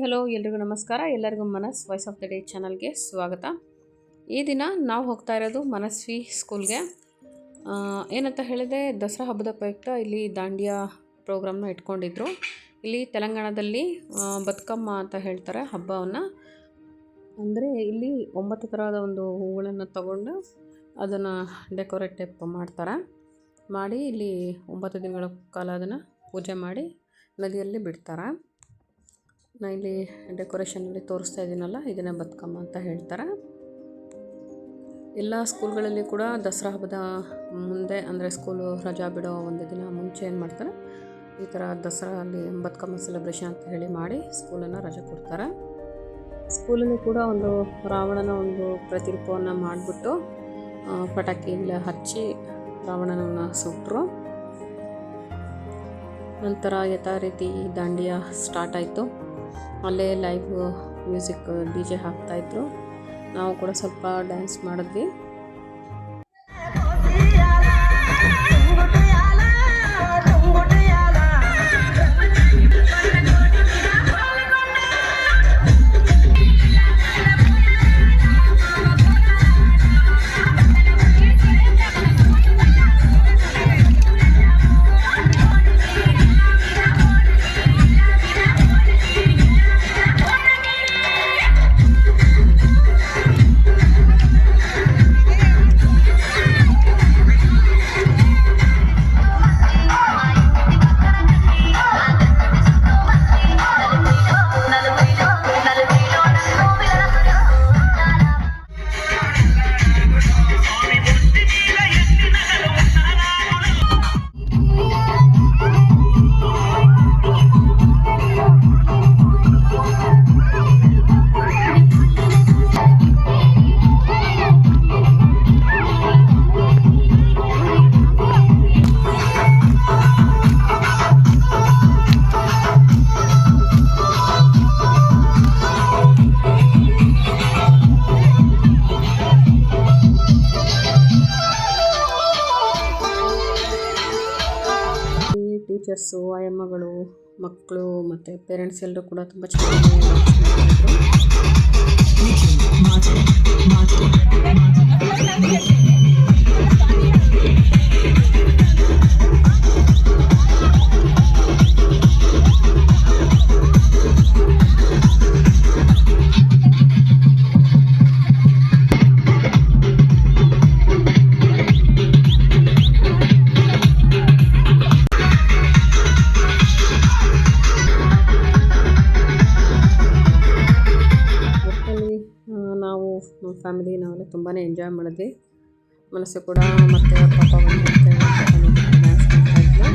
Hello ಎಲ್ರಿಗೂ ನಮಸ್ಕಾರ. ಎಲ್ಲರಿಗೂ ಮನಸ್ ವಾಯ್ಸ್ ಆಫ್ ದ ಡೇ ಚಾನಲ್ಗೆ ಸ್ವಾಗತ. ಈ ದಿನ ನಾವು ಹೋಗ್ತಾ ಇರೋದು ಮನಸ್ವಿ ಸ್ಕೂಲ್ಗೆ. ಏನಂತ ಹೇಳಿದೆ, ದಸರಾ ಹಬ್ಬದ ಪ್ರಯುಕ್ತ ಇಲ್ಲಿ ದಾಂಡಿಯಾ ಪ್ರೋಗ್ರಾಮ್ನ ಇಟ್ಕೊಂಡಿದ್ರು. ಇಲ್ಲಿ ತೆಲಂಗಾಣದಲ್ಲಿ ಬದುಕಮ್ಮ ಅಂತ ಹೇಳ್ತಾರೆ ಹಬ್ಬವನ್ನು. ಅಂದರೆ ಇಲ್ಲಿ 9 ಥರದ ಒಂದು ಹೂಗಳನ್ನು ತಗೊಂಡು ಅದನ್ನು ಡೆಕೋರೇಟ್ ಟೈಪ್ ಮಾಡ್ತಾರೆ. ಮಾಡಿ ಇಲ್ಲಿ 9 ದಿನಗಳ ಕಾಲ ಅದನ್ನು ಪೂಜೆ ಮಾಡಿ ನದಿಯಲ್ಲಿ ಬಿಡ್ತಾರೆ. ನಾನು ಇಲ್ಲಿ ಡೆಕೋರೇಷನಲ್ಲಿ ತೋರಿಸ್ತಾ ಇದ್ದೀನಲ್ಲ, ಇದನ್ನೇ ಬದುಕಮ್ಮ ಅಂತ ಹೇಳ್ತಾರೆ. ಎಲ್ಲ ಸ್ಕೂಲ್ಗಳಲ್ಲಿ ಕೂಡ ದಸರಾ ಹಬ್ಬದ ಮುಂದೆ, ಅಂದರೆ ಸ್ಕೂಲು ರಜಾ ಬಿಡೋ ಒಂದು ದಿನ ಮುಂಚೆ ಏನು ಮಾಡ್ತಾರೆ, ಈ ಥರ ದಸರಾ ಅಲ್ಲಿ ಬದುಕಮ್ಮ ಸೆಲೆಬ್ರೇಷನ್ ಅಂತ ಹೇಳಿ ಮಾಡಿ ಸ್ಕೂಲನ್ನು ರಜೆ ಕೊಡ್ತಾರೆ. ಸ್ಕೂಲಲ್ಲಿ ಕೂಡ ಒಂದು ರಾವಣನ ಒಂದು ಪ್ರತಿರೂಪವನ್ನು ಮಾಡಿಬಿಟ್ಟು ಪಟಾಕಿಯಿಂದ ಹಚ್ಚಿ ರಾವಣನನ್ನು ಸುಟ್ಟರು. ನಂತರ ಯಥಾ ರೀತಿ ದಾಂಡಿಯಾ ಸ್ಟಾರ್ಟ್ ಆಯಿತು. ಅಲ್ಲೇ ಲೈವ್ ಮ್ಯೂಸಿಕ್ DJ ಹಾಕ್ತಾಯಿದ್ರು. ನಾವು ಕೂಡ ಸ್ವಲ್ಪ ಡ್ಯಾನ್ಸ್ ಮಾಡಿದ್ವಿ. ಟೀಚರ್ಸು, ಆಯಮ್ಮಗಳು, ಮಕ್ಕಳು ಮತ್ತು ಪೇರೆಂಟ್ಸ್ ಎಲ್ಲರೂ ಕೂಡ ತುಂಬ ಚೆನ್ನಾಗಿ ನಮ್ಮ ಫ್ಯಾಮಿಲಿ ನಾವೆಲ್ಲ ತುಂಬಾ ಎಂಜಾಯ್ ಮಾಡಿದ್ವಿ. ಮನಸ್ಸು ಕೂಡ ಮತ್ತು ಪಾಪ ಡ್ಯಾನ್ಸ್ ಮಾಡ್ತಾಯಿದ್ವಿ.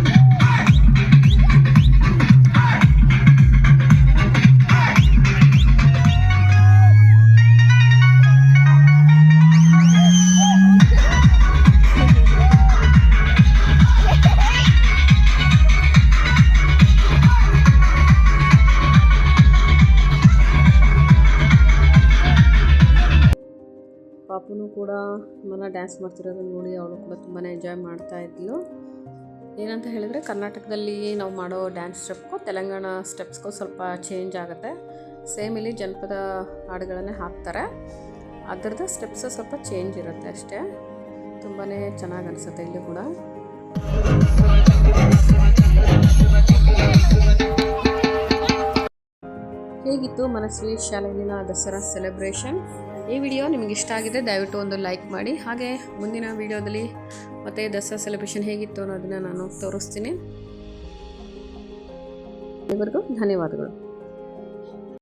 ಪಾಪುನು ಕೂಡ ಡ್ಯಾನ್ಸ್ ಮಾಡ್ತಿರೋದನ್ನು ನೋಡಿ ಅವಳು ಕೂಡ ತುಂಬಾ ಎಂಜಾಯ್ ಮಾಡ್ತಾಯಿದ್ಲು. ಏನಂತ ಹೇಳಿದರೆ, ಕರ್ನಾಟಕದಲ್ಲಿ ನಾವು ಮಾಡೋ ಡ್ಯಾನ್ಸ್ ಸ್ಟೆಪ್ಗೂ ತೆಲಂಗಾಣ ಸ್ಟೆಪ್ಸ್ಗೂ ಸ್ವಲ್ಪ ಚೇಂಜ್ ಆಗುತ್ತೆ. ಸೇಮ್ ಇಲ್ಲಿ ಜನಪದ ಹಾಡುಗಳನ್ನೇ ಹಾಕ್ತಾರೆ, ಅದರದ್ದು ಸ್ಟೆಪ್ಸ್ ಸ್ವಲ್ಪ ಚೇಂಜ್ ಇರುತ್ತೆ ಅಷ್ಟೇ. ತುಂಬಾ ಚೆನ್ನಾಗಿ ಅನಿಸುತ್ತೆ ಇಲ್ಲಿ ಕೂಡ. ಹೇಗಿತ್ತು ಮನಸ್ವಿ ಶಾಲೆಯಲ್ಲಿನ ದಸರಾ ಸೆಲೆಬ್ರೇಷನ್? ಈ ವಿಡಿಯೋ ನಿಮಗೆ ಇಷ್ಟ ಆಗಿದೆ, ದಯವಿಟ್ಟು ಒಂದು ಲೈಕ್ ಮಾಡಿ. ಹಾಗೆ ಮುಂದಿನ ವಿಡಿಯೋದಲ್ಲಿ ಮತ್ತೆ ದಸರಾ ಸೆಲೆಬ್ರೇಷನ್ ಹೇಗಿತ್ತು ಅನ್ನೋದನ್ನು ನಾನು ತೋರಿಸ್ತೀನಿ. ಎಲ್ಲರಿಗೂ ಧನ್ಯವಾದಗಳು.